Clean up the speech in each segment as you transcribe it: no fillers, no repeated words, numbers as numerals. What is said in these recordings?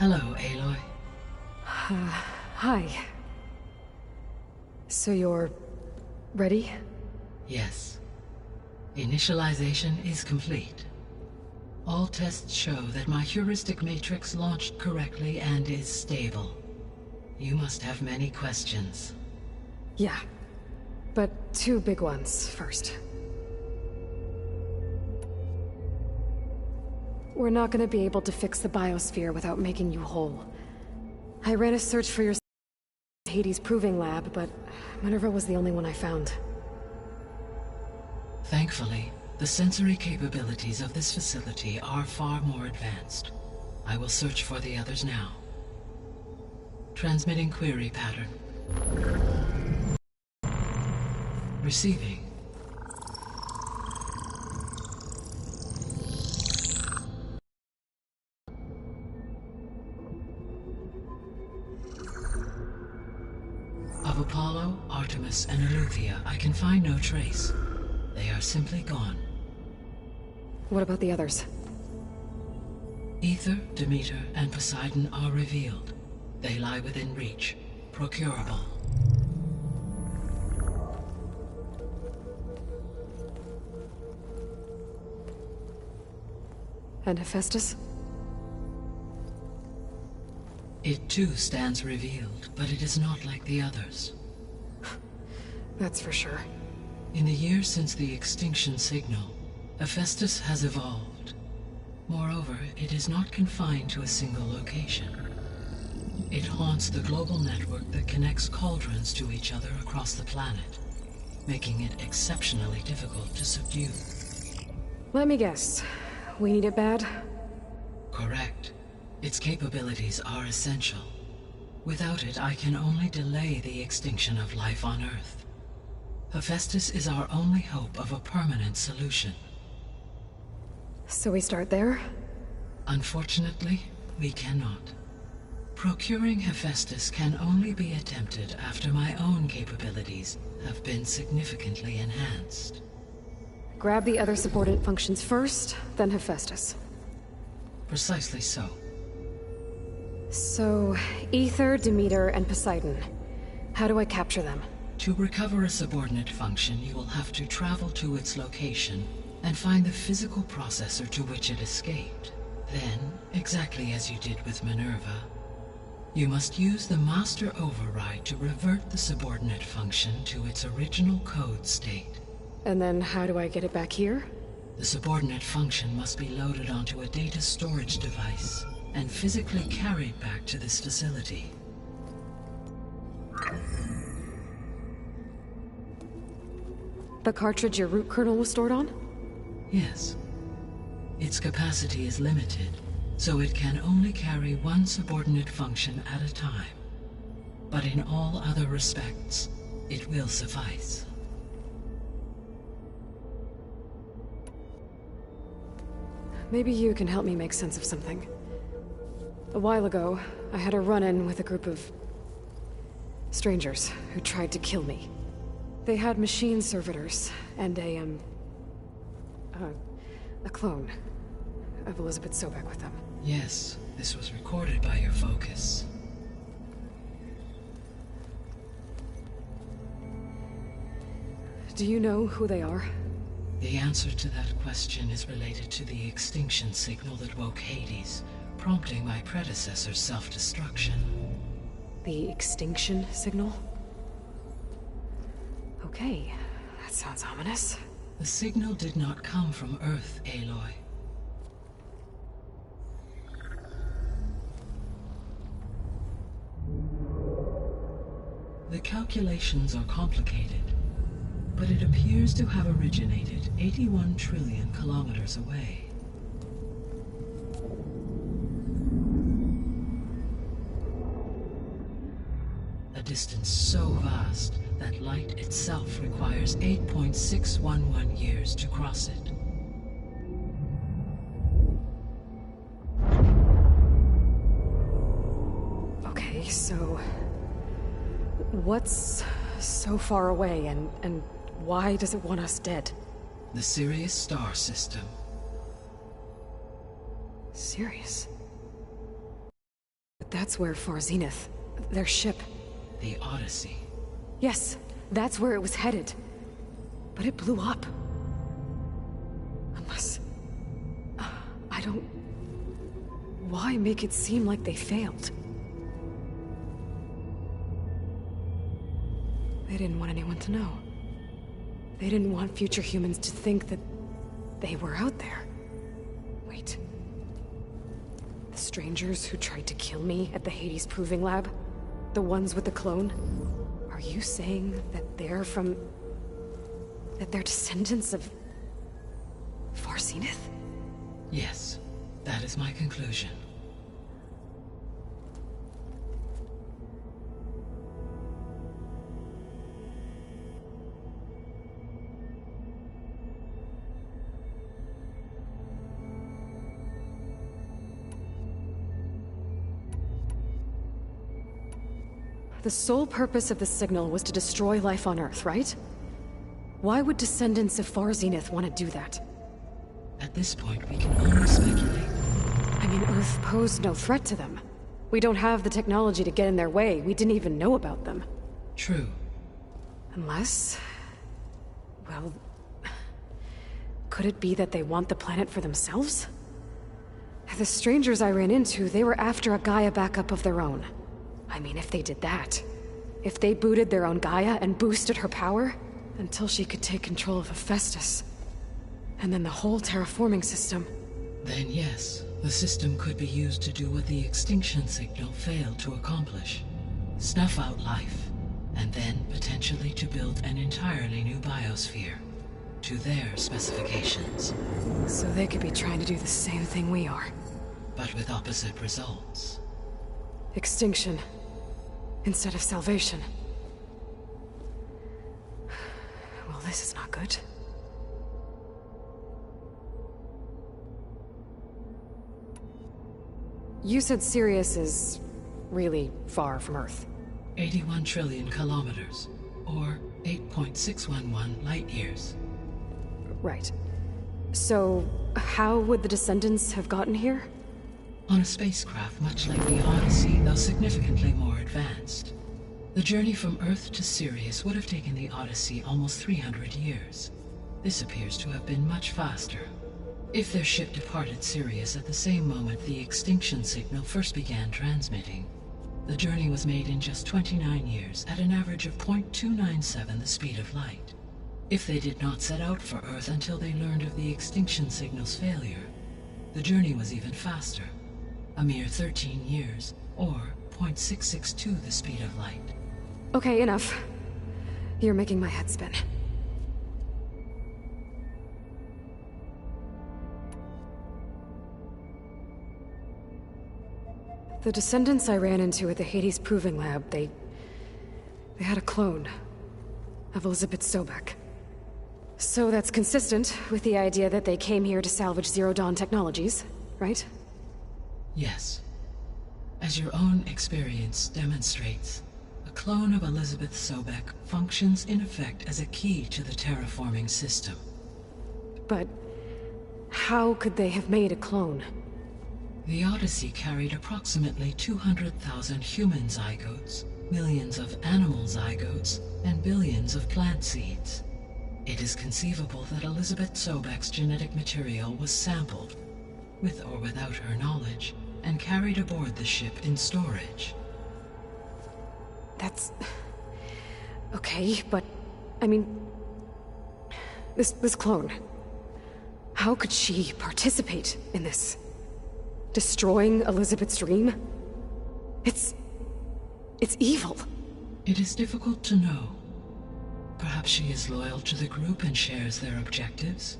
Hello, Aloy. Hi. So you're... ready? Yes. Initialization is complete. All tests show that my heuristic matrix launched correctly and is stable. You must have many questions. Yeah. But two big ones first. We're not gonna be able to fix the biosphere without making you whole. I ran a search for your Hades Proving Lab, but Minerva was the only one I found. Thankfully, the sensory capabilities of this facility are far more advanced. I will search for the others now. Transmitting query pattern. Receiving. Of Apollo, Artemis, and Eleuthia, I can find no trace. They are simply gone. What about the others? Aether, Demeter, and Poseidon are revealed. They lie within reach, procurable. And Hephaestus? It too stands revealed, but it is not like the others. That's for sure. In the years since the extinction signal, Hephaestus has evolved. Moreover, it is not confined to a single location. It haunts the global network that connects cauldrons to each other across the planet, making it exceptionally difficult to subdue. Let me guess. We need it bad? Correct. Its capabilities are essential. Without it, I can only delay the extinction of life on Earth. Hephaestus is our only hope of a permanent solution. So we start there? Unfortunately, we cannot. Procuring Hephaestus can only be attempted after my own capabilities have been significantly enhanced. Grab the other subordinate functions first, then Hephaestus. Precisely so. So, Aether, Demeter, and Poseidon. How do I capture them? To recover a subordinate function, you will have to travel to its location and find the physical processor to which it escaped. Then, exactly as you did with Minerva, you must use the master override to revert the subordinate function to its original code state. And then how do I get it back here? The subordinate function must be loaded onto a data storage device and physically carried back to this facility. The cartridge your root kernel was stored on? Yes. Its capacity is limited, so it can only carry one subordinate function at a time. But in all other respects, it will suffice. Maybe you can help me make sense of something. A while ago, I had a run-in with a group of strangers who tried to kill me. They had machine servitors and a clone of Elizabeth Sobek with them. Yes, this was recorded by your focus. Do you know who they are? The answer to that question is related to the extinction signal that woke Hades, prompting my predecessor's self-destruction. The extinction signal? Okay, that sounds ominous. The signal did not come from Earth, Aloy. The calculations are complicated, but it appears to have originated 81 trillion kilometers away. A distance so vast that light itself requires 8.611 years to cross it. Okay, so... what's so far away, and why does it want us dead? The Sirius star system. Sirius? That's where Far Zenith, their ship... The Odyssey. Yes, that's where it was headed. But it blew up. Unless... I don't... Why make it seem like they failed? They didn't want anyone to know. They didn't want future humans to think that they were out there. Wait. The strangers who tried to kill me at the Hades Proving Lab? The ones with the clone? Are you saying that they're from... that they're descendants of... Far Zenith? Yes, that is my conclusion. The sole purpose of the signal was to destroy life on Earth, right? Why would descendants of Far Zenith want to do that? At this point, we can only speculate. I mean, Earth posed no threat to them. We don't have the technology to get in their way. We didn't even know about them. True. Unless... well... could it be that they want the planet for themselves? The strangers I ran into, they were after a Gaia backup of their own. I mean, if they did that... if they booted their own Gaia and boosted her power... until she could take control of Hephaestus... and then the whole terraforming system... Then yes, the system could be used to do what the extinction signal failed to accomplish. Snuff out life, and then potentially to build an entirely new biosphere. To their specifications. So they could be trying to do the same thing we are. But with opposite results. Extinction. Instead of salvation. Well, this is not good. You said Sirius is really far from Earth. 81 trillion kilometers, or 8.611 light years. Right. So, how would the descendants have gotten here? On a spacecraft much like the Odyssey, though significantly more advanced. The journey from Earth to Sirius would have taken the Odyssey almost 300 years. This appears to have been much faster. If their ship departed Sirius at the same moment the extinction signal first began transmitting, the journey was made in just 29 years at an average of 0.297 the speed of light. If they did not set out for Earth until they learned of the extinction signal's failure, the journey was even faster. A mere 13 years, or 0.662 the speed of light. Okay, enough. You're making my head spin. The descendants I ran into at the Hades Proving Lab, they had a clone of Elizabeth Sobek. So that's consistent with the idea that they came here to salvage Zero Dawn technologies, right? Yes. As your own experience demonstrates, a clone of Elizabeth Sobek functions in effect as a key to the terraforming system. But how could they have made a clone? The Odyssey carried approximately 200,000 human zygotes, millions of animal zygotes, and billions of plant seeds. It is conceivable that Elizabeth Sobek's genetic material was sampled, with or without her knowledge, and carried aboard the ship in storage. That's... okay, but... I mean... This clone... how could she participate in this? Destroying Elizabeth's dream? It's evil. It is difficult to know. Perhaps she is loyal to the group and shares their objectives.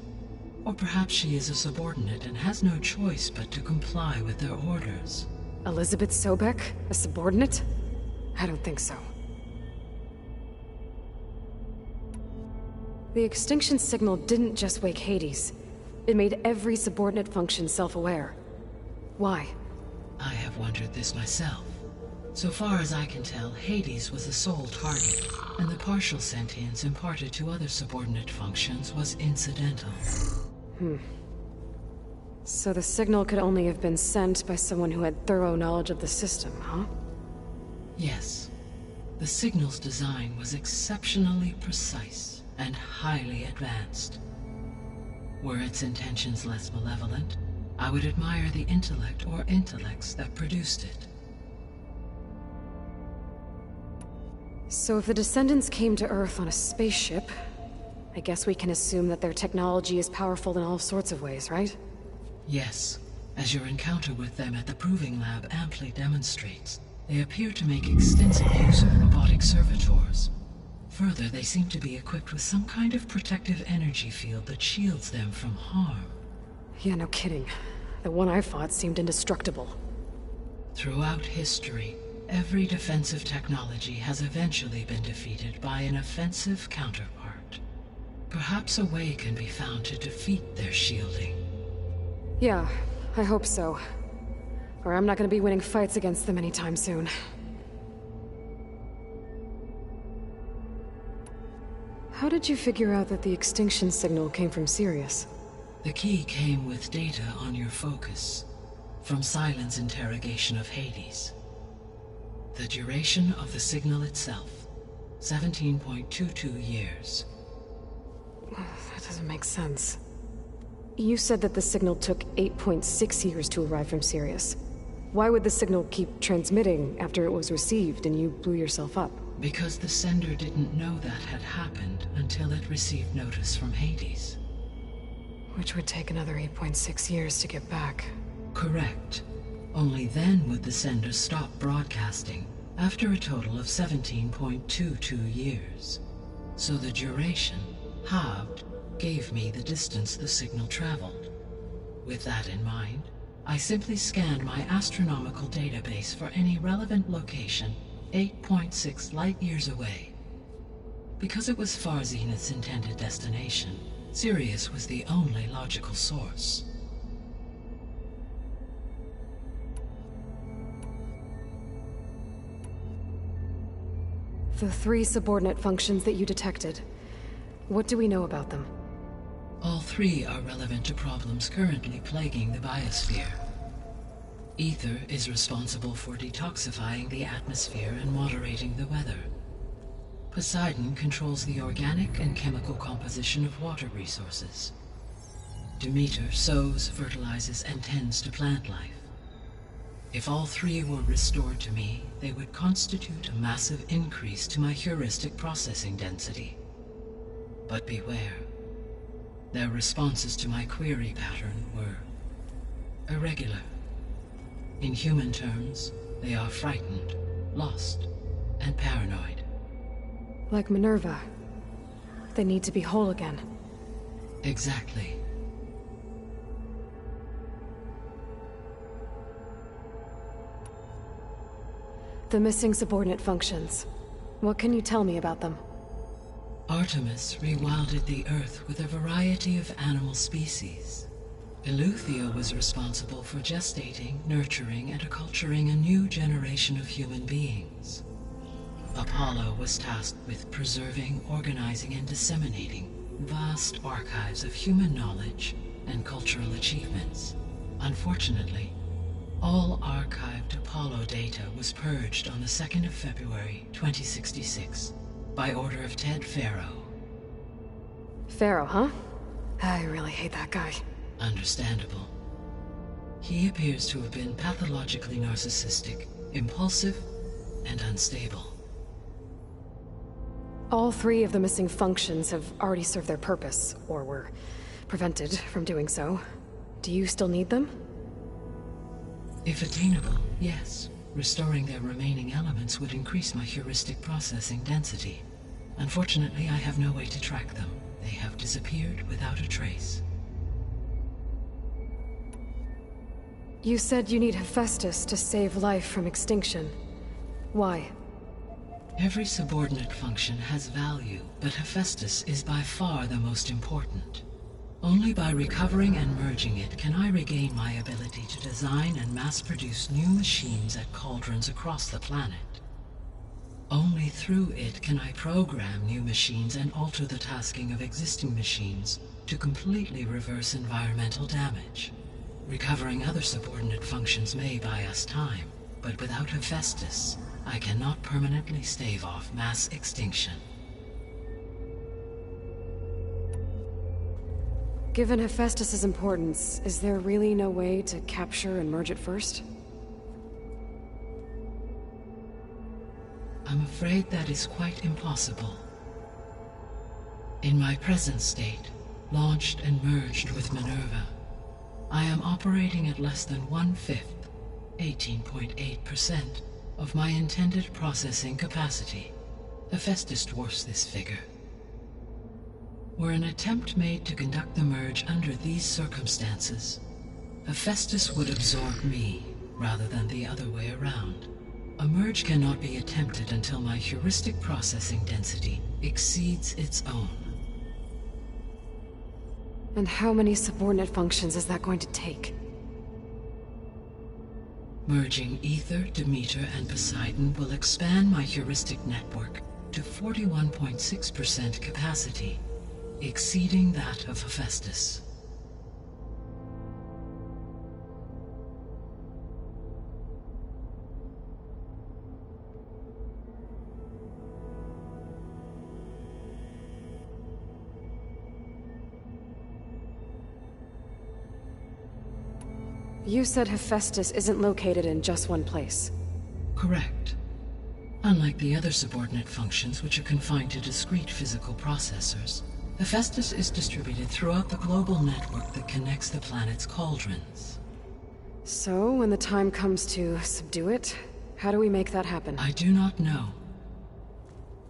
Or perhaps she is a subordinate and has no choice but to comply with their orders. Elizabeth Sobek? A subordinate? I don't think so. The extinction signal didn't just wake Hades. It made every subordinate function self-aware. Why? I have wondered this myself. So far as I can tell, Hades was the sole target, and the partial sentience imparted to other subordinate functions was incidental. So the signal could only have been sent by someone who had thorough knowledge of the system, huh? Yes. The signal's design was exceptionally precise and highly advanced. Were its intentions less malevolent, I would admire the intellect or intellects that produced it. So if the Descendants came to Earth on a spaceship, I guess we can assume that their technology is powerful in all sorts of ways, right? Yes, as your encounter with them at the Proving Lab amply demonstrates, they appear to make extensive use of robotic servitors. Further, they seem to be equipped with some kind of protective energy field that shields them from harm. Yeah, no kidding. The one I fought seemed indestructible. Throughout history, every defensive technology has eventually been defeated by an offensive counterpart. Perhaps a way can be found to defeat their shielding. Yeah, I hope so. Or I'm not gonna be winning fights against them anytime soon. How did you figure out that the extinction signal came from Sirius? The key came with data on your focus, from Silent's interrogation of Hades. The duration of the signal itself, 17.22 years. That doesn't make sense. You said that the signal took 8.6 years to arrive from Sirius. Why would the signal keep transmitting after it was received and you blew yourself up? Because the sender didn't know that had happened until it received notice from Hades. Which would take another 8.6 years to get back. Correct. Only then would the sender stop broadcasting, after a total of 17.22 years. So the duration, halved, gave me the distance the signal traveled. With that in mind, I simply scanned my astronomical database for any relevant location 8.6 light-years away. Because it was Far Zenith's intended destination, Sirius was the only logical source. The 3 subordinate functions that you detected, what do we know about them? All 3 are relevant to problems currently plaguing the biosphere. Ether is responsible for detoxifying the atmosphere and moderating the weather. Poseidon controls the organic and chemical composition of water resources. Demeter sows, fertilizes, and tends to plant life. If all 3 were restored to me, they would constitute a massive increase to my heuristic processing density. But beware. Their responses to my query pattern were irregular. In human terms, they are frightened, lost, and paranoid. Like Minerva. They need to be whole again. Exactly. The missing subordinate functions. What can you tell me about them? Artemis rewilded the Earth with a variety of animal species. Eleuthia was responsible for gestating, nurturing, and acculturating a new generation of human beings. Apollo was tasked with preserving, organizing, and disseminating vast archives of human knowledge and cultural achievements. Unfortunately, all archived Apollo data was purged on the 2nd of February, 2066, by order of Ted Faro. Faro, huh? I really hate that guy. Understandable. He appears to have been pathologically narcissistic, impulsive, and unstable. All 3 of the missing functions have already served their purpose, or were prevented from doing so. Do you still need them? If attainable, yes. Restoring their remaining elements would increase my heuristic processing density. Unfortunately, I have no way to track them. They have disappeared without a trace. You said you need Hephaestus to save life from extinction. Why? Every subordinate function has value, but Hephaestus is by far the most important. Only by recovering and merging it can I regain my ability to design and mass-produce new machines at cauldrons across the planet. Only through it can I program new machines and alter the tasking of existing machines to completely reverse environmental damage. Recovering other subordinate functions may buy us time, but without Hephaestus, I cannot permanently stave off mass extinction. Given Hephaestus' importance, is there really no way to capture and merge it first? I'm afraid that is quite impossible. In my present state, launched and merged with Minerva, I am operating at less than 1/5, 18.8%, of my intended processing capacity. Hephaestus dwarfs this figure. Were an attempt made to conduct the merge under these circumstances, Hephaestus would absorb me, rather than the other way around. A merge cannot be attempted until my heuristic processing density exceeds its own. And how many subordinate functions is that going to take? Merging Aether, Demeter, and Poseidon will expand my heuristic network to 41.6% capacity, exceeding that of Hephaestus. You said Hephaestus isn't located in just one place. Correct. Unlike the other subordinate functions, which are confined to discrete physical processors, Hephaestus is distributed throughout the global network that connects the planet's cauldrons. So, when the time comes to subdue it, how do we make that happen? I do not know.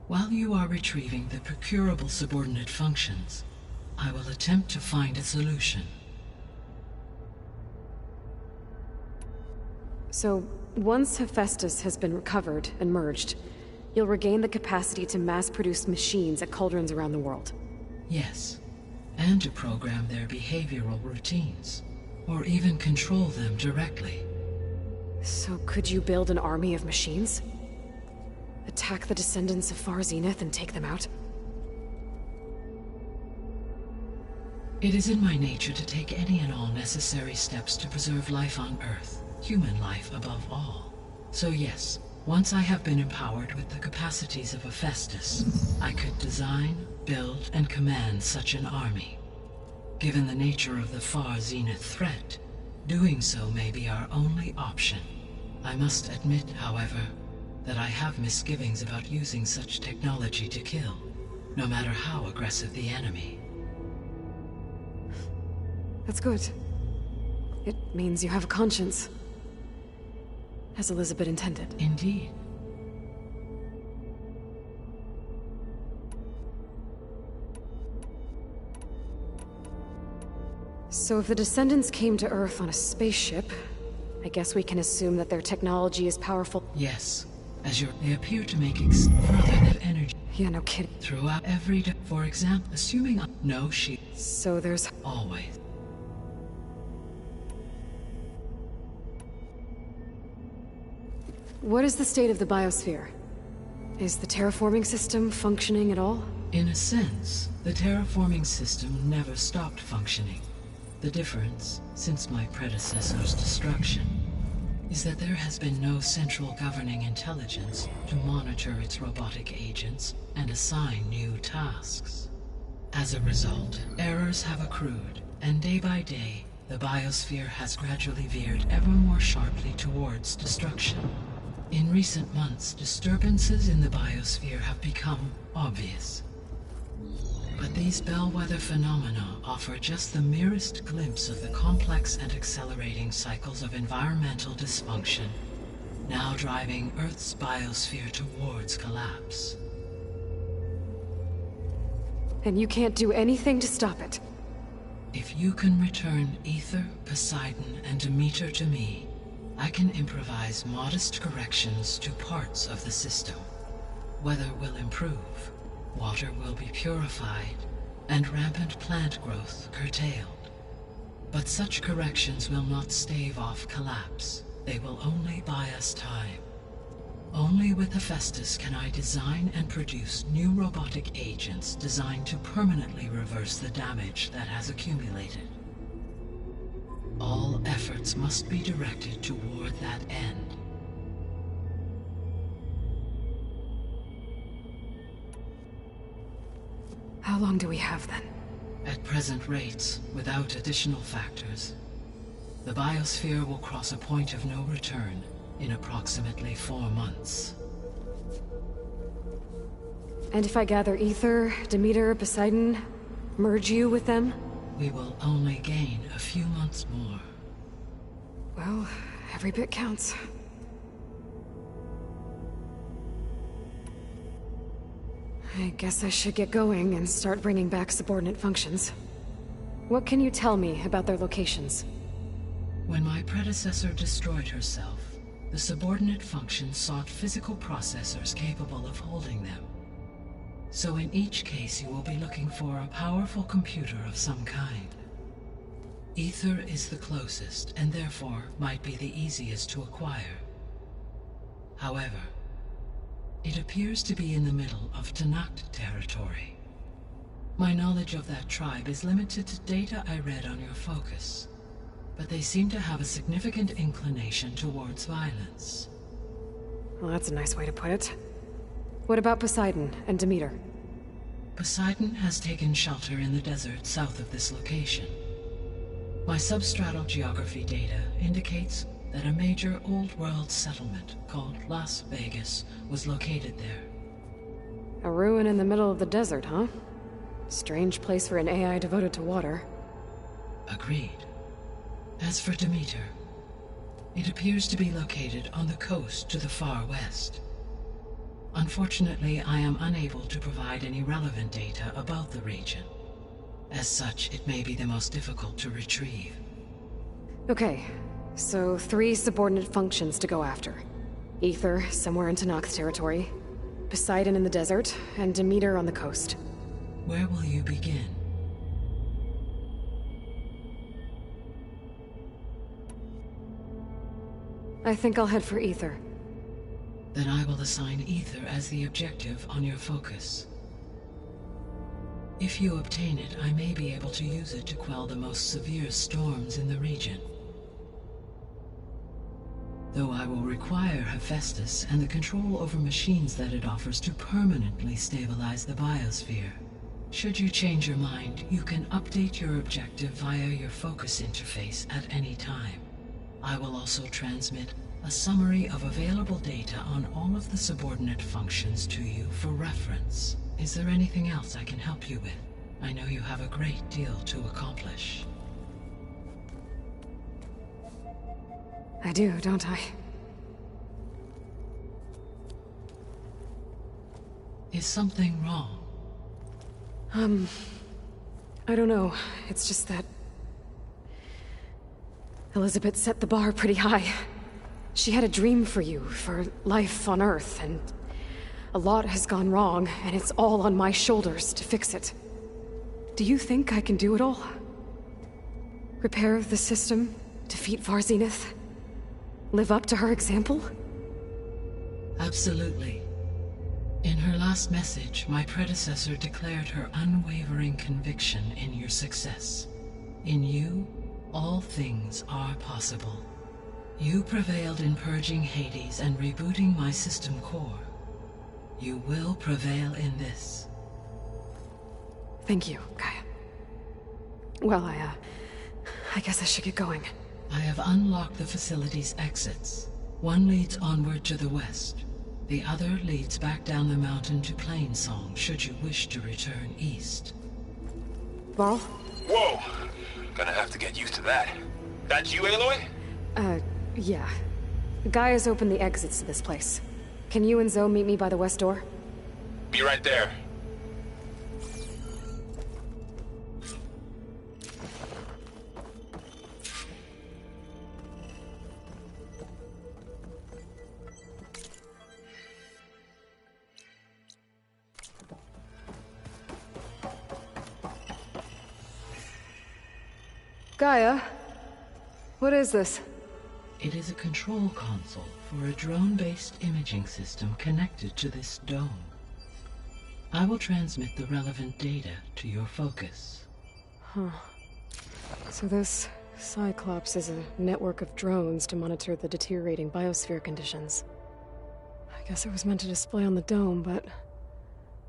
While you are retrieving the procurable subordinate functions, I will attempt to find a solution. So, once Hephaestus has been recovered and merged, you'll regain the capacity to mass-produce machines at cauldrons around the world. Yes, and to program their behavioral routines, or even control them directly. So could you build an army of machines? Attack the descendants of Far Zenith and take them out? It is in my nature to take any and all necessary steps to preserve life on Earth, human life above all. So yes, once I have been empowered with the capacities of Hephaestus, I could design, build, and command such an army. Given the nature of the Far Zenith threat, doing so may be our only option. I must admit, however, that I have misgivings about using such technology to kill, no matter how aggressive the enemy. That's good. It means you have a conscience. As Elizabeth intended. Indeed. So if the descendants came to Earth on a spaceship, I guess we can assume that their technology is powerful. Yes, they appear to make further energy. Yeah, no kidding. Throughout every day. For example, assuming no she. So there's always. What is the state of the biosphere? Is the terraforming system functioning at all? In a sense, the terraforming system never stopped functioning. The difference, since my predecessor's destruction, is that there has been no central governing intelligence to monitor its robotic agents and assign new tasks. As a result, errors have accrued, and day by day, the biosphere has gradually veered ever more sharply towards destruction. In recent months, disturbances in the biosphere have become obvious. But these bellwether phenomena offer just the merest glimpse of the complex and accelerating cycles of environmental dysfunction, now driving Earth's biosphere towards collapse. And you can't do anything to stop it? If you can return Aether, Poseidon, and Demeter to me, I can improvise modest corrections to parts of the system. Weather will improve, water will be purified, and rampant plant growth curtailed. But such corrections will not stave off collapse. They will only buy us time. Only with Hephaestus can I design and produce new robotic agents designed to permanently reverse the damage that has accumulated. All efforts must be directed toward that end. How long do we have then? At present rates, without additional factors, the biosphere will cross a point of no return in approximately 4 months. And if I gather Ether, Demeter, Poseidon, merge you with them? We will only gain a few months more. Well, every bit counts. I guess I should get going and start bringing back subordinate functions. What can you tell me about their locations? When my predecessor destroyed herself, the subordinate functions sought physical processors capable of holding them. So in each case you will be looking for a powerful computer of some kind. Ether is the closest, and therefore might be the easiest to acquire. However, it appears to be in the middle of Tenakth territory. My knowledge of that tribe is limited to data I read on your focus, but they seem to have a significant inclination towards violence. Well, that's a nice way to put it. What about Poseidon and Demeter? Poseidon has taken shelter in the desert south of this location. My substratal geography data indicates that a major old-world settlement called Las Vegas was located there. A ruin in the middle of the desert, huh? Strange place for an AI devoted to water. Agreed. As for Demeter, it appears to be located on the coast to the far west. Unfortunately, I am unable to provide any relevant data about the region. As such, it may be the most difficult to retrieve. Okay, so 3 subordinate functions to go after. Ether, somewhere in Tenakth territory. Poseidon in the desert, and Demeter on the coast. Where will you begin? I think I'll head for Ether. Then I will assign Ether as the objective on your focus. If you obtain it, I may be able to use it to quell the most severe storms in the region. Though I will require Hephaestus and the control over machines that it offers to permanently stabilize the biosphere. Should you change your mind, you can update your objective via your focus interface at any time. I will also transmit a summary of available data on all of the subordinate functions to you for reference. Is there anything else I can help you with? I know you have a great deal to accomplish. I do, don't I? Is something wrong? I don't know. It's just that Elizabeth set the bar pretty high. She had a dream for you, for life on Earth, and a lot has gone wrong, and it's all on my shoulders to fix it. Do you think I can do it all? Repair the system, defeat Varzenith, live up to her example? Absolutely. In her last message, my predecessor declared her unwavering conviction in your success. In you, all things are possible. You prevailed in purging Hades and rebooting my system core. You will prevail in this. Thank you, Gaia. Well, I guess I should get going. I have unlocked the facility's exits. One leads onward to the west. The other leads back down the mountain to Plainsong, should you wish to return east. Varl? Whoa! Gonna have to get used to that. That's you, Aloy? Yeah. Gaia's opened the exits to this place. Can you and Zoe meet me by the west door? Be right there. Gaia? What is this? It is a control console for a drone-based imaging system connected to this dome. I will transmit the relevant data to your focus. Huh. So this Cyclops is a network of drones to monitor the deteriorating biosphere conditions. I guess it was meant to display on the dome, but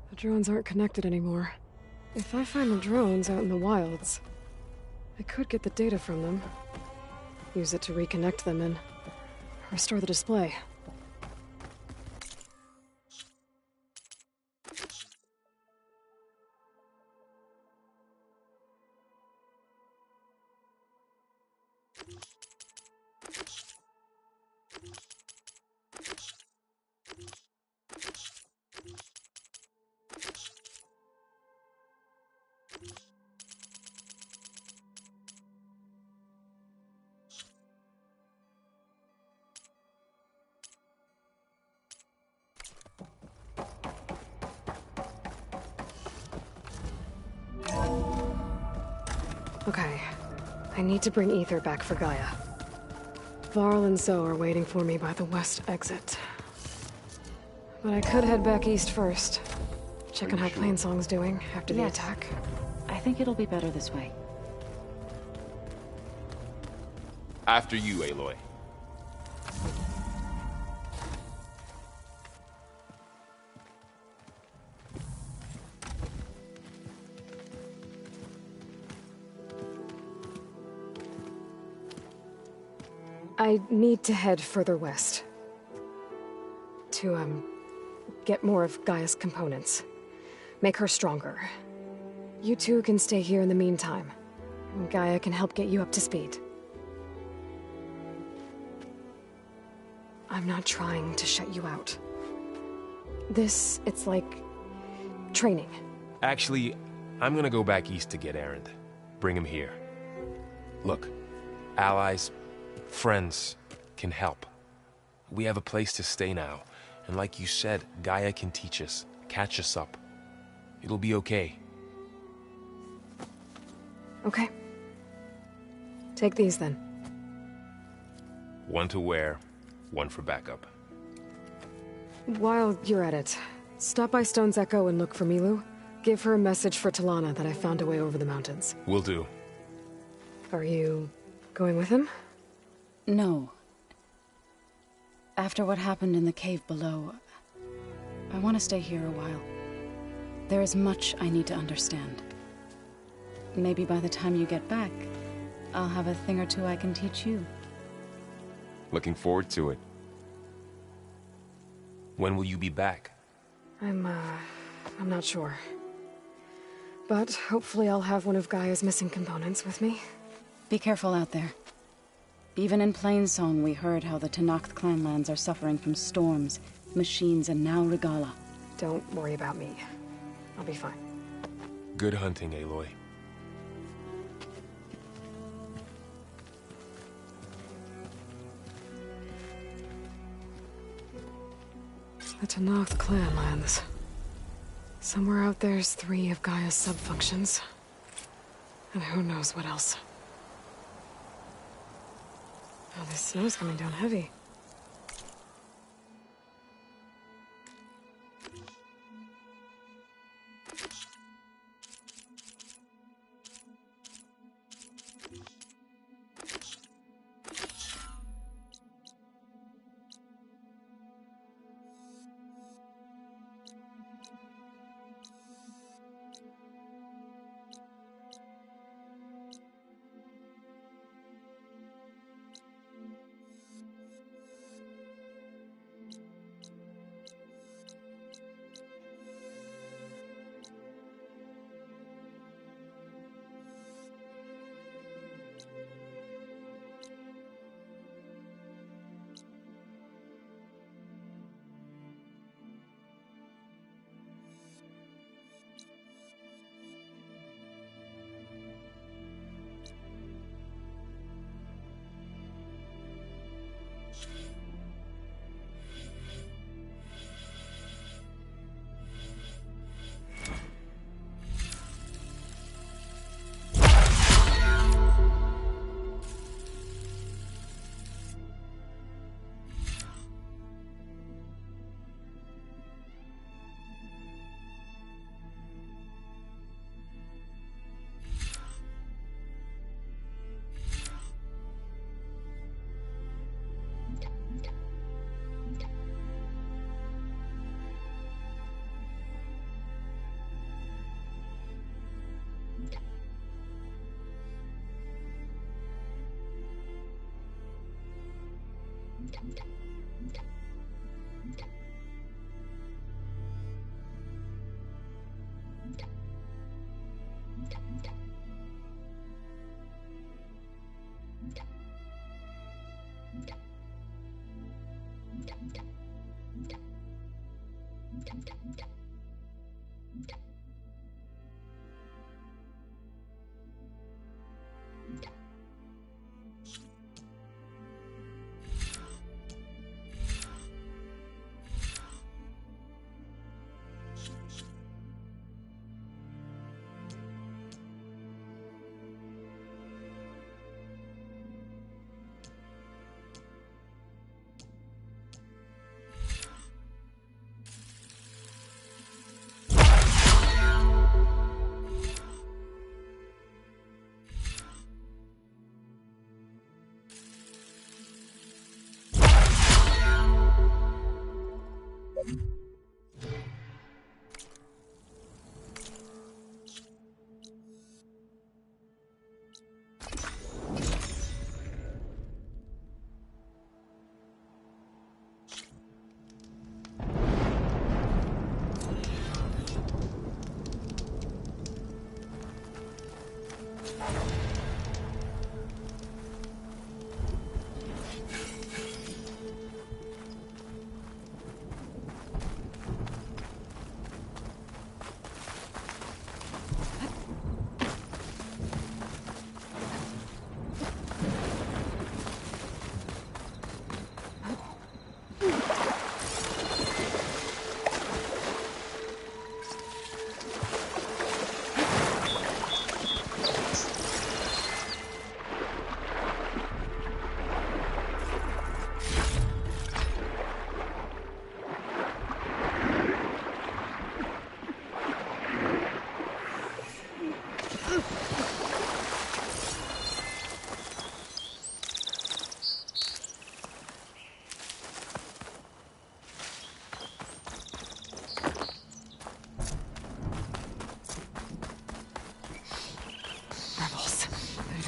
the drones aren't connected anymore. If I find the drones out in the wilds, I could get the data from them, use it to reconnect them and restore the display. Okay, I need to bring Ether back for Gaia. Varl and Zoe are waiting for me by the west exit. But I could head back east first. Check on how Plainsong's doing after the attack. I think it'll be better this way. After you, Aloy. I need to head further west. To, get more of Gaia's components. Make her stronger. You two can stay here in the meantime. And Gaia can help get you up to speed. I'm not trying to shut you out. It's like... training. Actually, I'm gonna go back east to get Erend. Bring him here. Look, allies, friends can help. We have a place to stay now. And like you said, Gaia can teach us, catch us up. It'll be okay. Okay. Take these then. One to wear, one for backup. While you're at it, stop by Stone's Echo and look for Milu. Give her a message for Talana that I found a way over the mountains. Will do. Are you going with him? No. After what happened in the cave below, I want to stay here a while. There is much I need to understand. Maybe by the time you get back, I'll have a thing or two I can teach you. Looking forward to it. When will you be back? I'm not sure. But hopefully I'll have one of Gaia's missing components with me. Be careful out there. Even in Plainsong, we heard how the Tenakth clanlands are suffering from storms, machines, and now Regalla. Don't worry about me. I'll be fine. Good hunting, Aloy. The Tenakth clanlands. Somewhere out there's 3 of Gaia's sub-functions. And who knows what else. Oh, this snow's coming down heavy.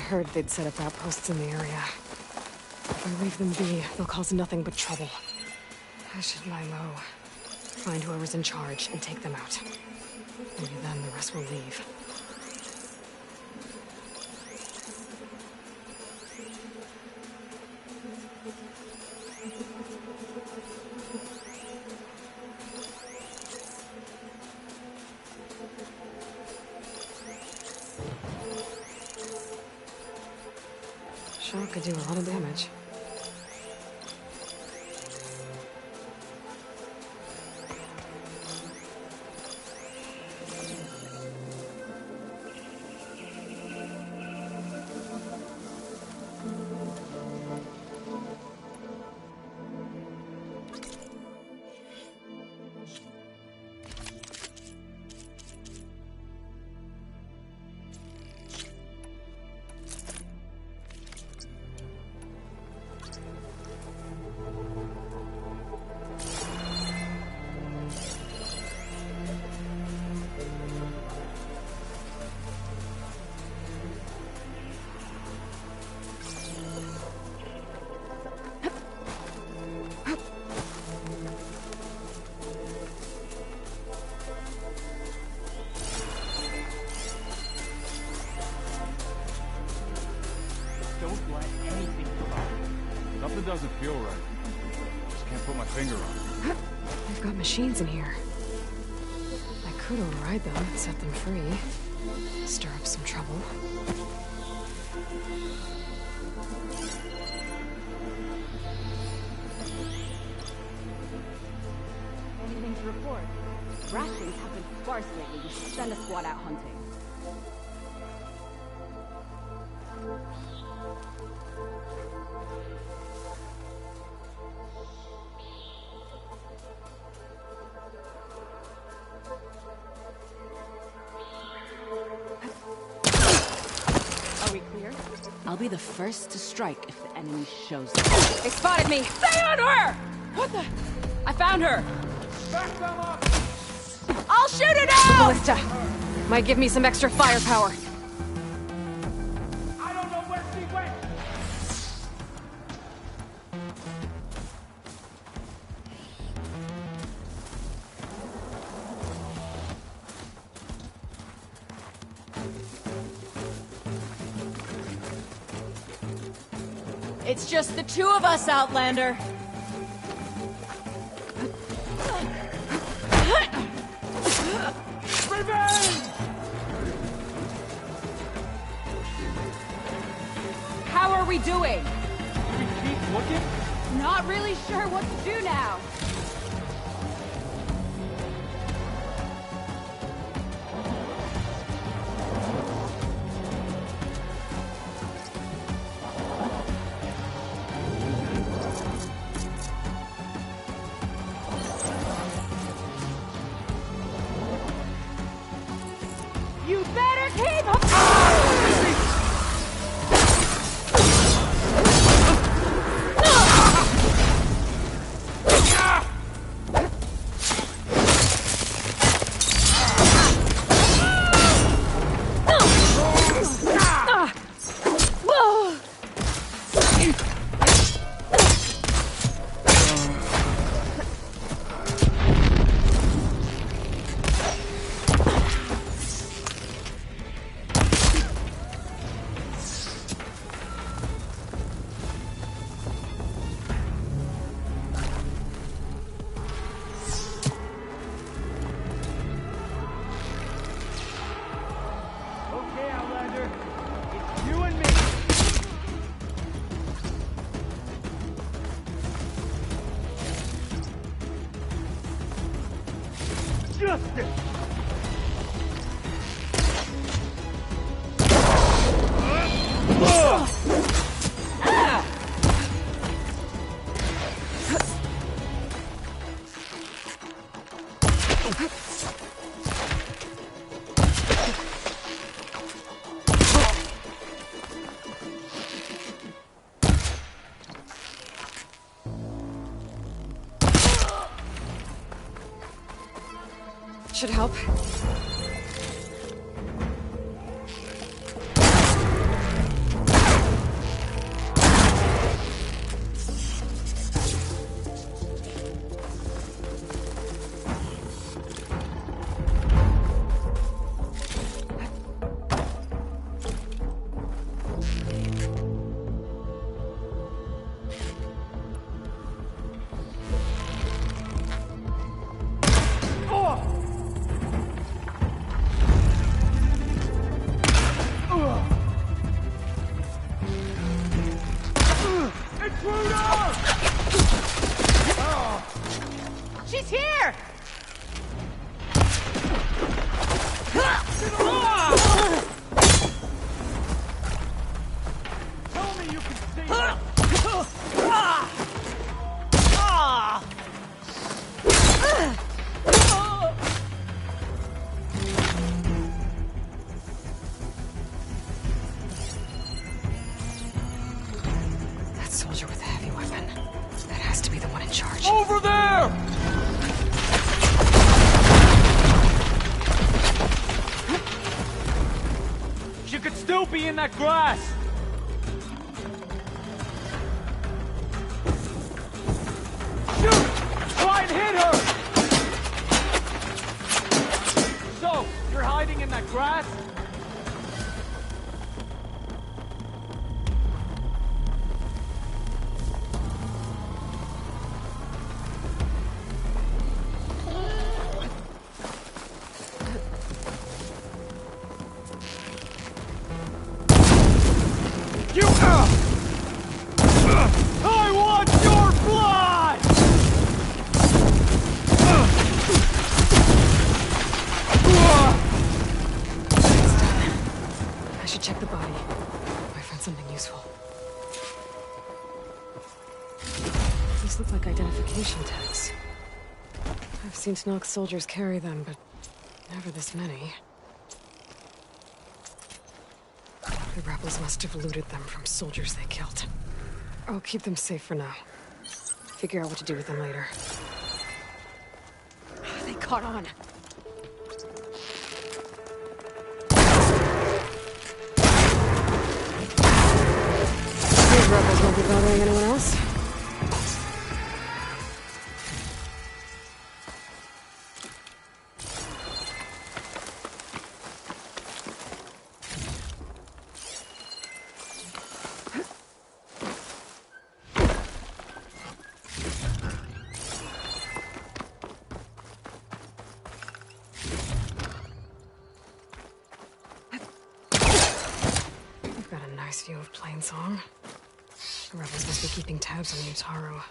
Heard they'd set up outposts in the area. If I leave them be, they'll cause nothing but trouble. I should lie low, find whoever's in charge, and take them out. Maybe then the rest will leave. Sure could do a lot of damage. Doesn't feel right. Just can't put my finger on it. They've got machines in here. I could override them and set them free. Stir up some trouble. Anything to report? Rations have been sparse lately. We should send a squad out hunting. I'll be the first to strike if the enemy shows up. They spotted me! Stay on her! What the? I found her! Back them up! I'll shoot it out! Ballista! Might give me some extra firepower. I don't know where she went! It's just the two of us, Outlander. Revenge! How are we doing? We keep looking? Not really sure what to do now. You better keep up! Okay, Outlander. It's you and me. Justice! Should help. She's here! Tell me you can see them. That soldier with a heavy weapon. That has to be the one in charge. Over there! She could still be in that grass! Shoot! Try and hit her! So, you're hiding in that grass? You... I want your blood! I should check the body. Might find something useful. These look like identification tags. I've seen Snoke soldiers carry them, but never this many. The rebels must have looted them from soldiers they killed. I'll keep them safe for now. Figure out what to do with them later. They caught on. These rebels won't be bothering anyone else. Radio of Plainsong. The rebels must be keeping tabs on Utaru.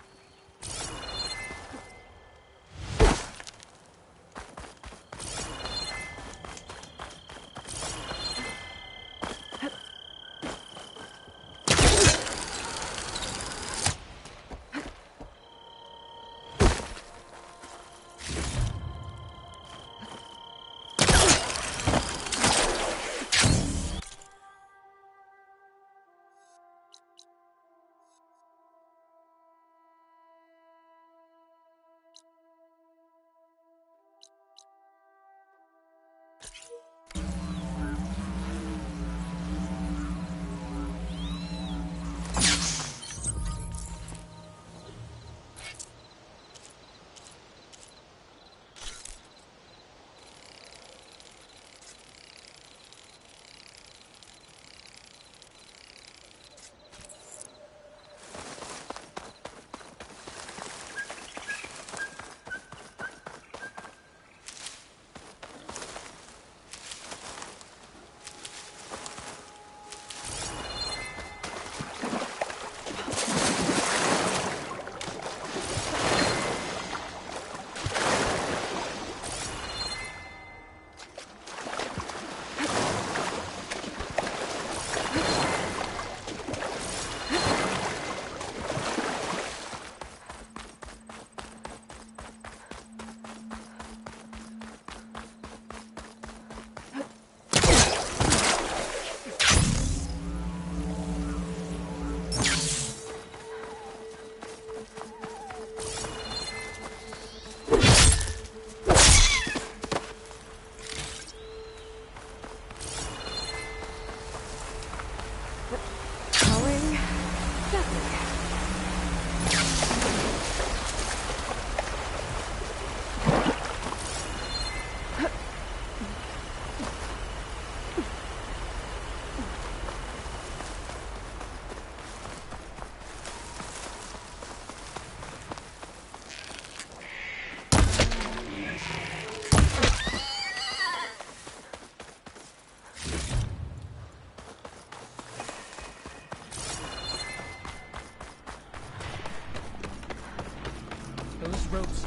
Ropes.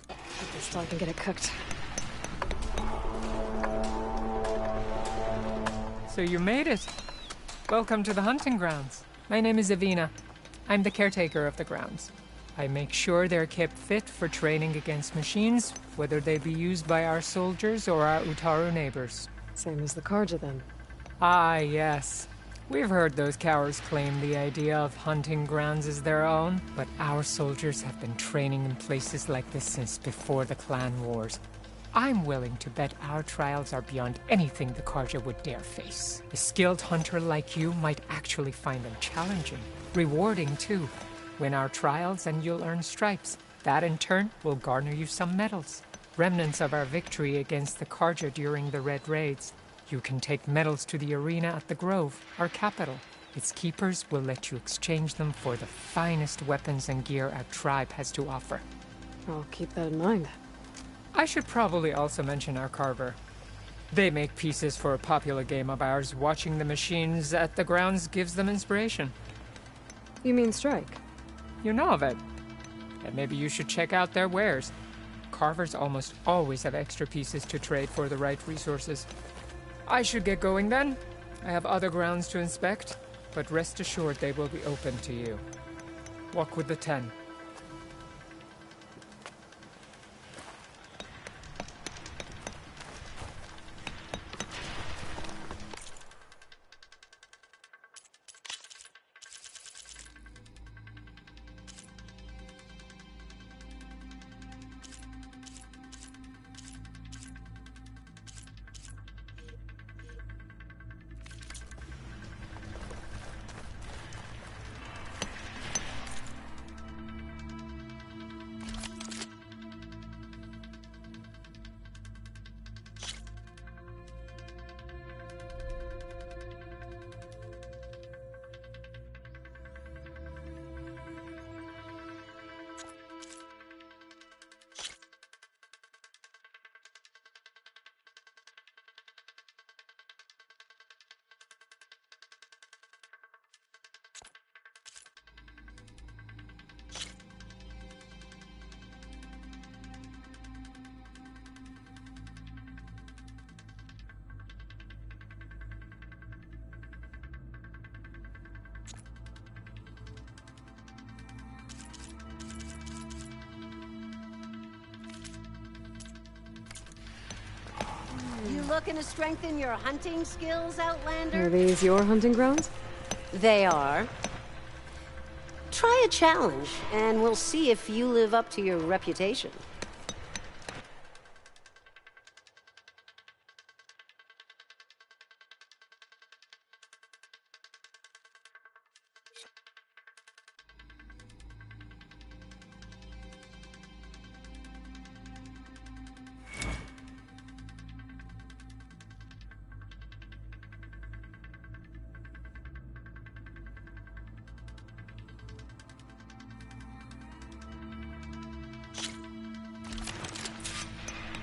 Put this so I can get it cooked. So you made it. Welcome to the hunting grounds. My name is Avina. I'm the caretaker of the grounds. I make sure they're kept fit for training against machines, whether they be used by our soldiers or our Utaru neighbors. Same as the Karja, then. Ah, yes. We've heard those cowards claim the idea of hunting grounds as their own, but our soldiers have been training in places like this since before the clan wars. I'm willing to bet our trials are beyond anything the Karja would dare face. A skilled hunter like you might actually find them challenging. Rewarding, too. Win our trials and you'll earn stripes. That, in turn, will garner you some medals. Remnants of our victory against the Karja during the Red Raids. You can take medals to the arena at the Grove, our capital. Its keepers will let you exchange them for the finest weapons and gear our tribe has to offer. I'll keep that in mind. I should probably also mention our carver. They make pieces for a popular game of ours. Watching the machines at the grounds gives them inspiration. You mean Strike? You know of it. And maybe you should check out their wares. Carvers almost always have extra pieces to trade for the right resources. I should get going then. I have other grounds to inspect, but rest assured they will be open to you. Walk with the 10. looking to strengthen your hunting skills, Outlander? Are these your hunting grounds? They are. Try a challenge, and we'll see if you live up to your reputation.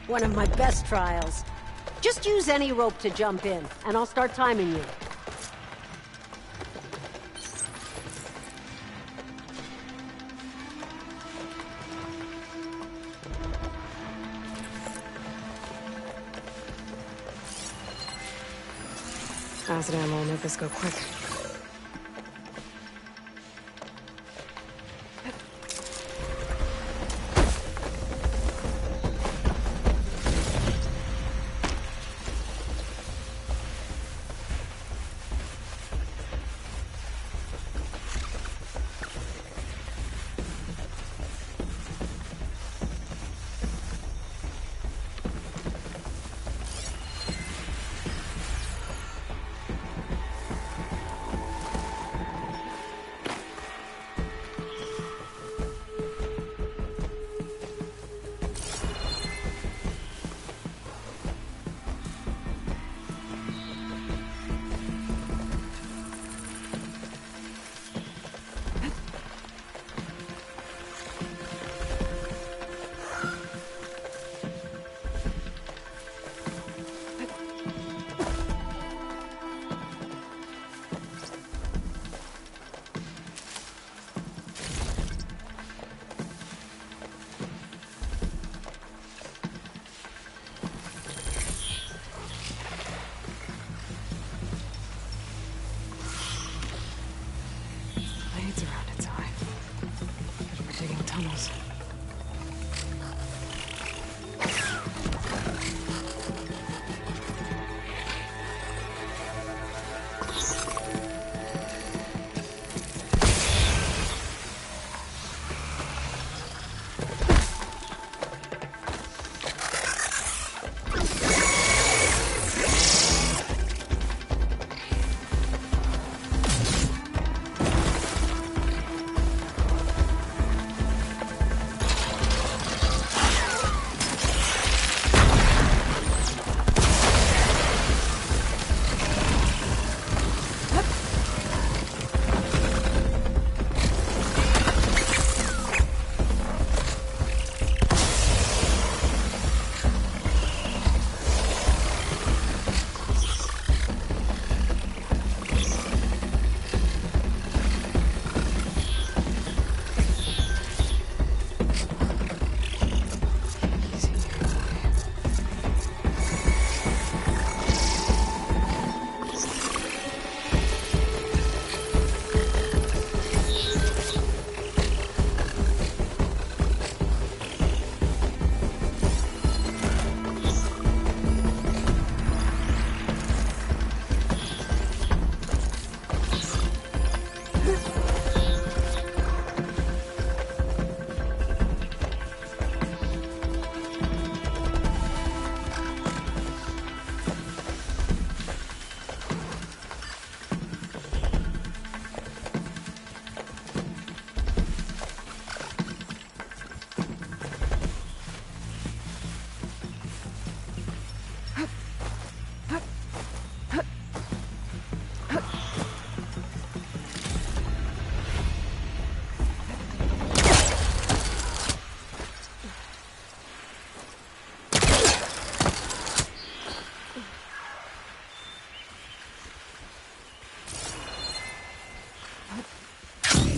One of my best trials. Just use any rope to jump in, and I'll start timing you. Acid ammo will make this go quick. Tunnels.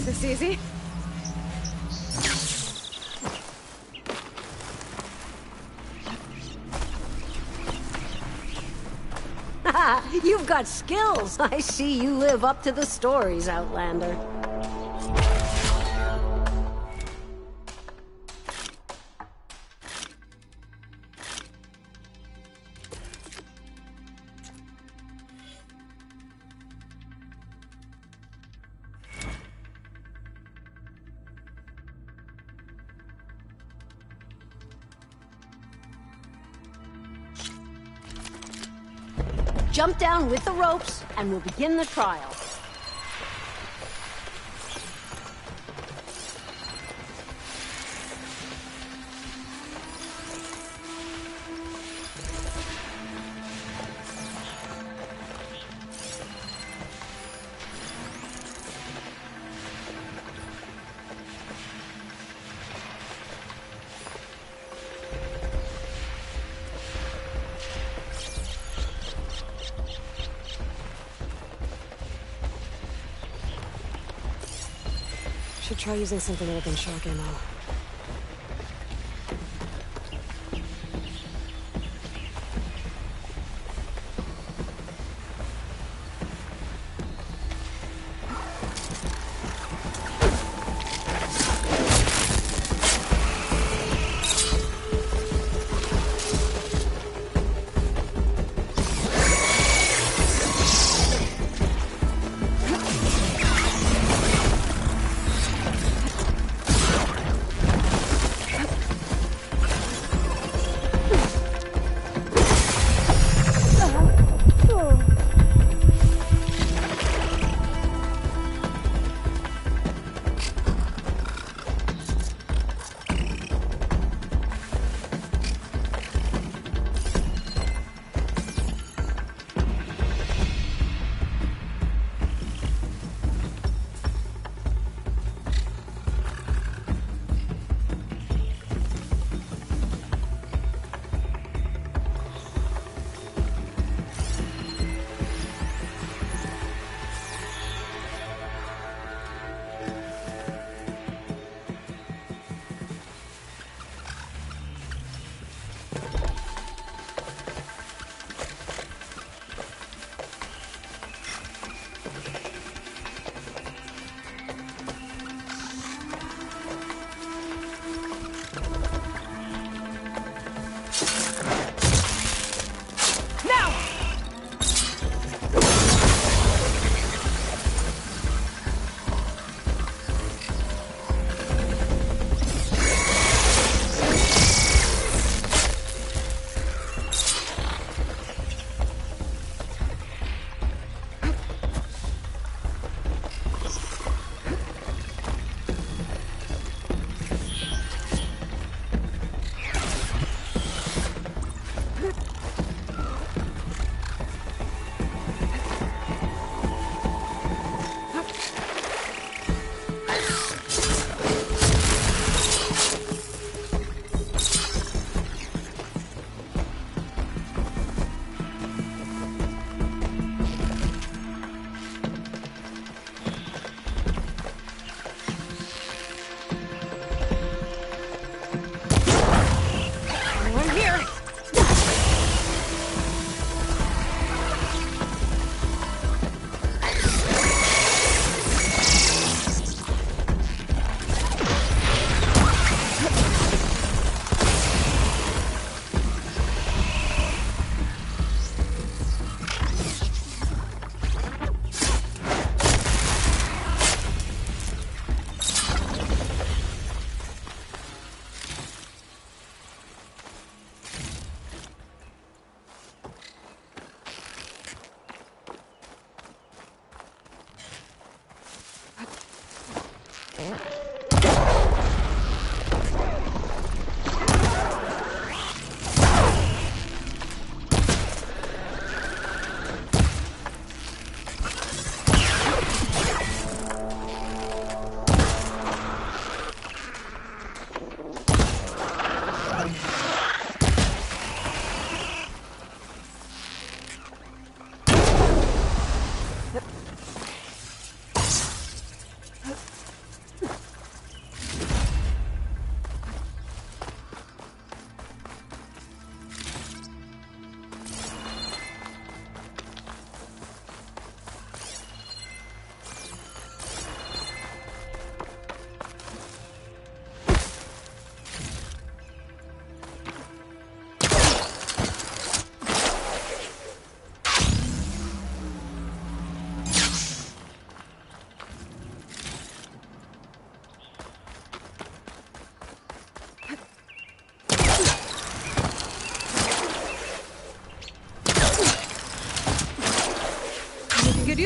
Is this easy? You've got skills. I see you live up to the stories, Outlander. jump down with the ropes, and we'll begin the trial. Should try using something other than shock ammo.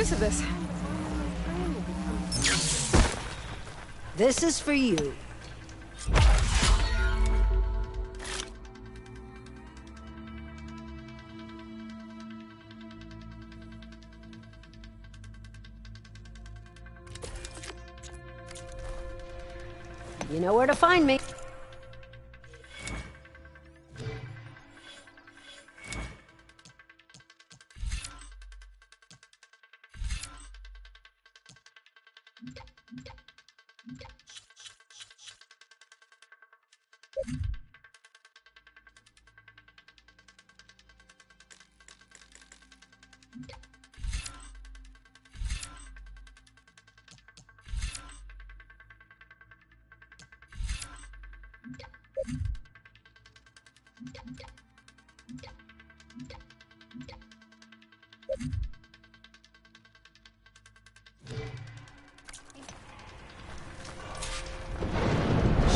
piece of this. This is for you. You know where to find me.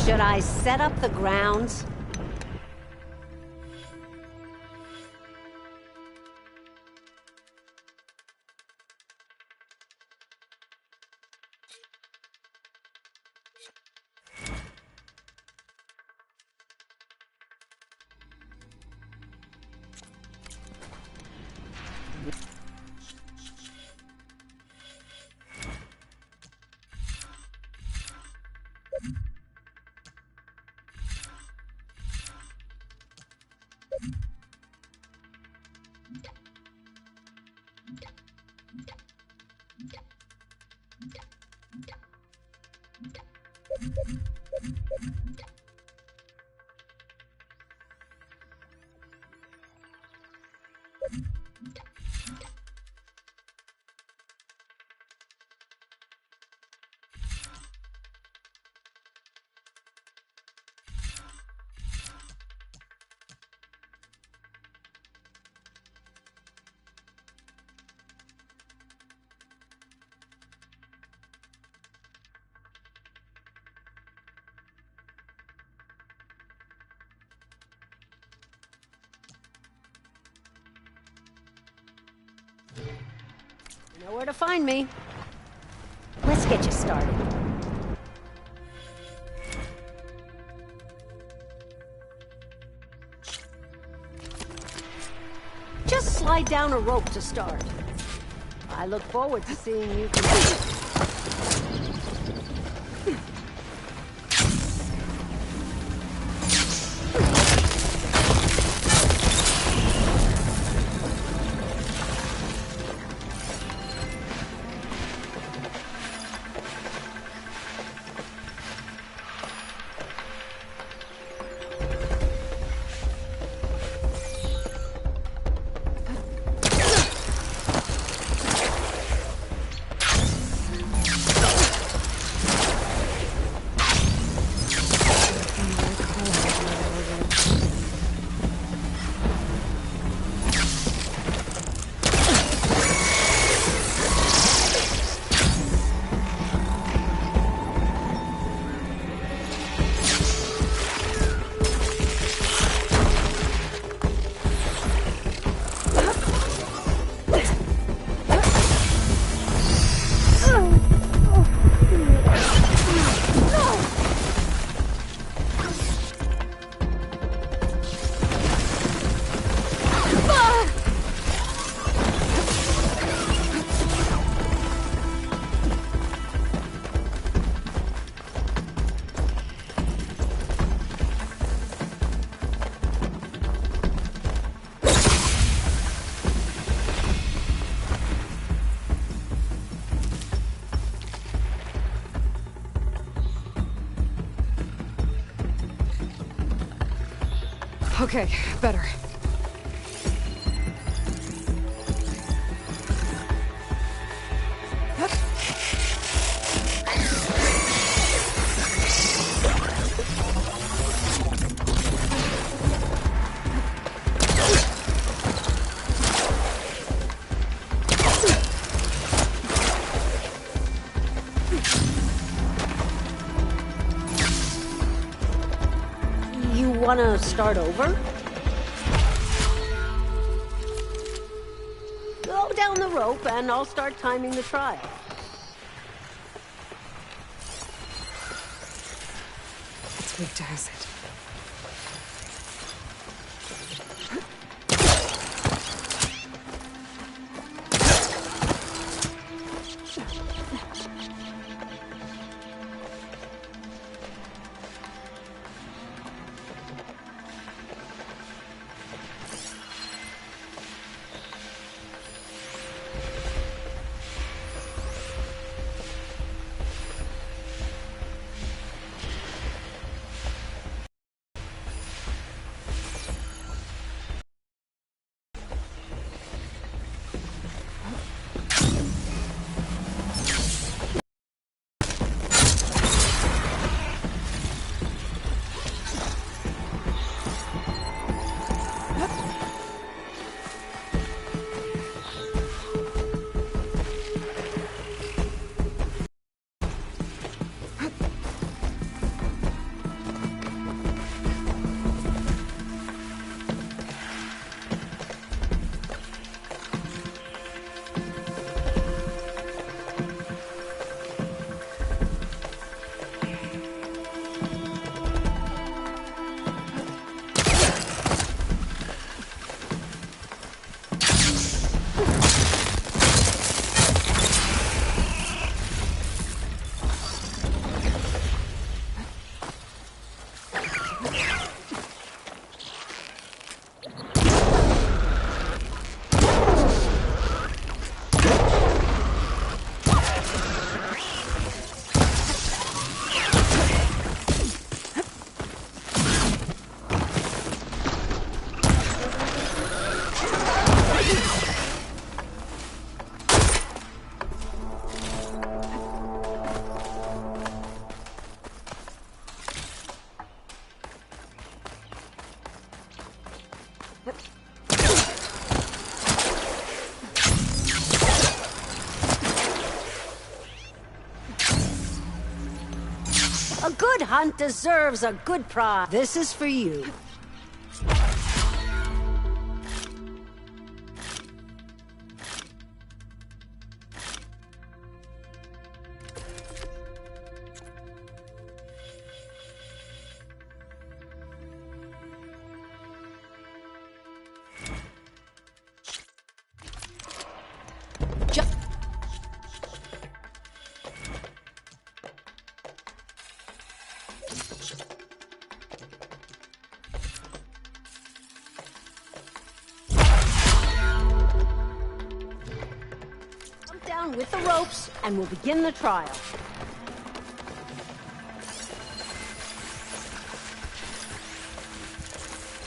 Should I set up the grounds? You know where to find me. Let's get you started. Just slide down a rope to start. I look forward to seeing you compete. Okay, better. You wanna start over? Go down the rope and I'll start timing the trial. It's weak to acid. A good hunt deserves a good prize. This is for you. With the ropes, and we'll begin the trial.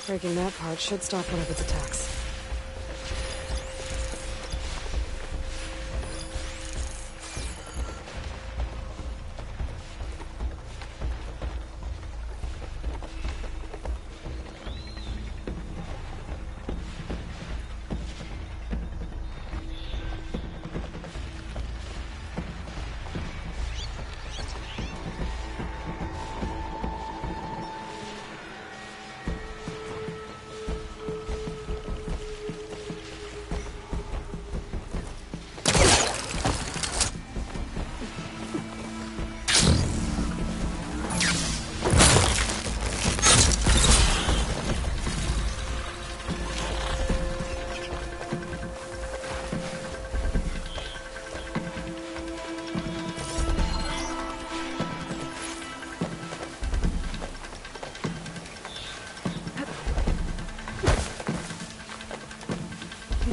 Breaking that part should stop one of its attacks.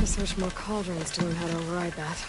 Search more cauldrons to learn how to override that.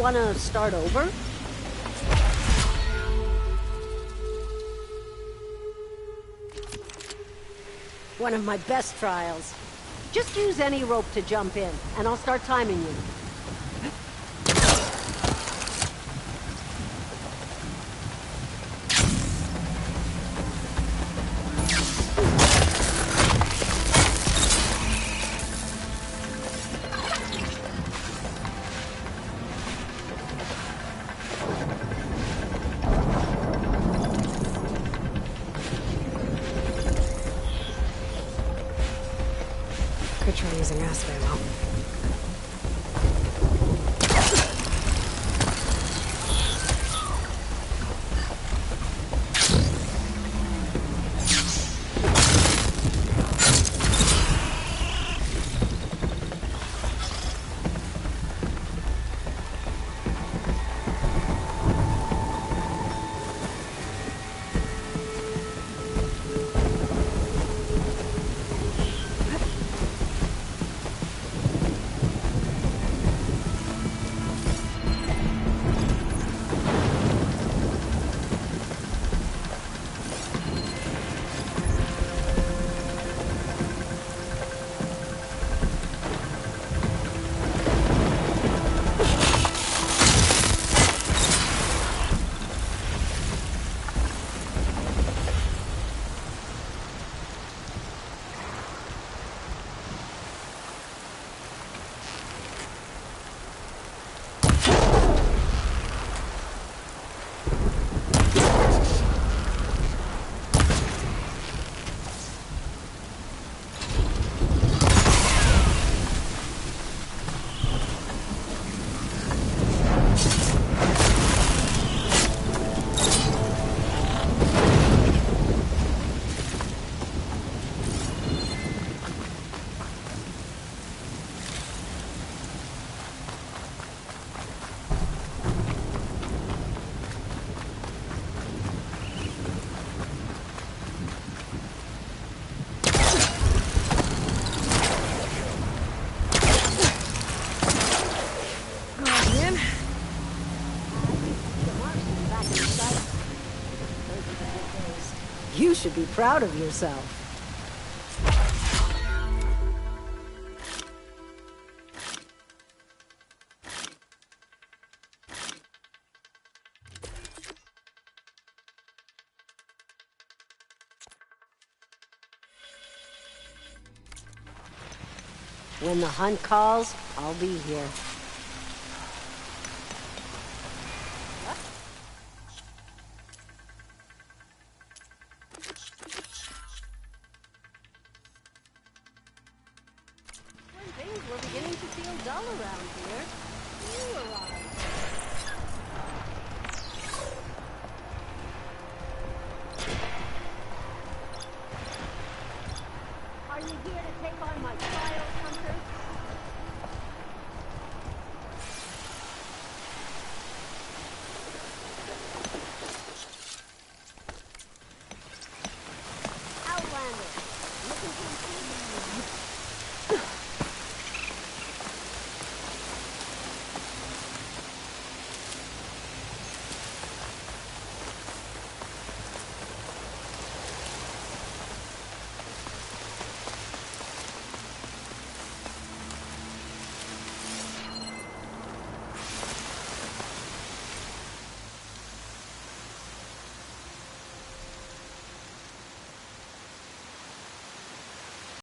want to start over? One of my best trials. Just use any rope to jump in, and I'll start timing you. Could try using acid ammo. You should be proud of yourself. When the hunt calls, I'll be here.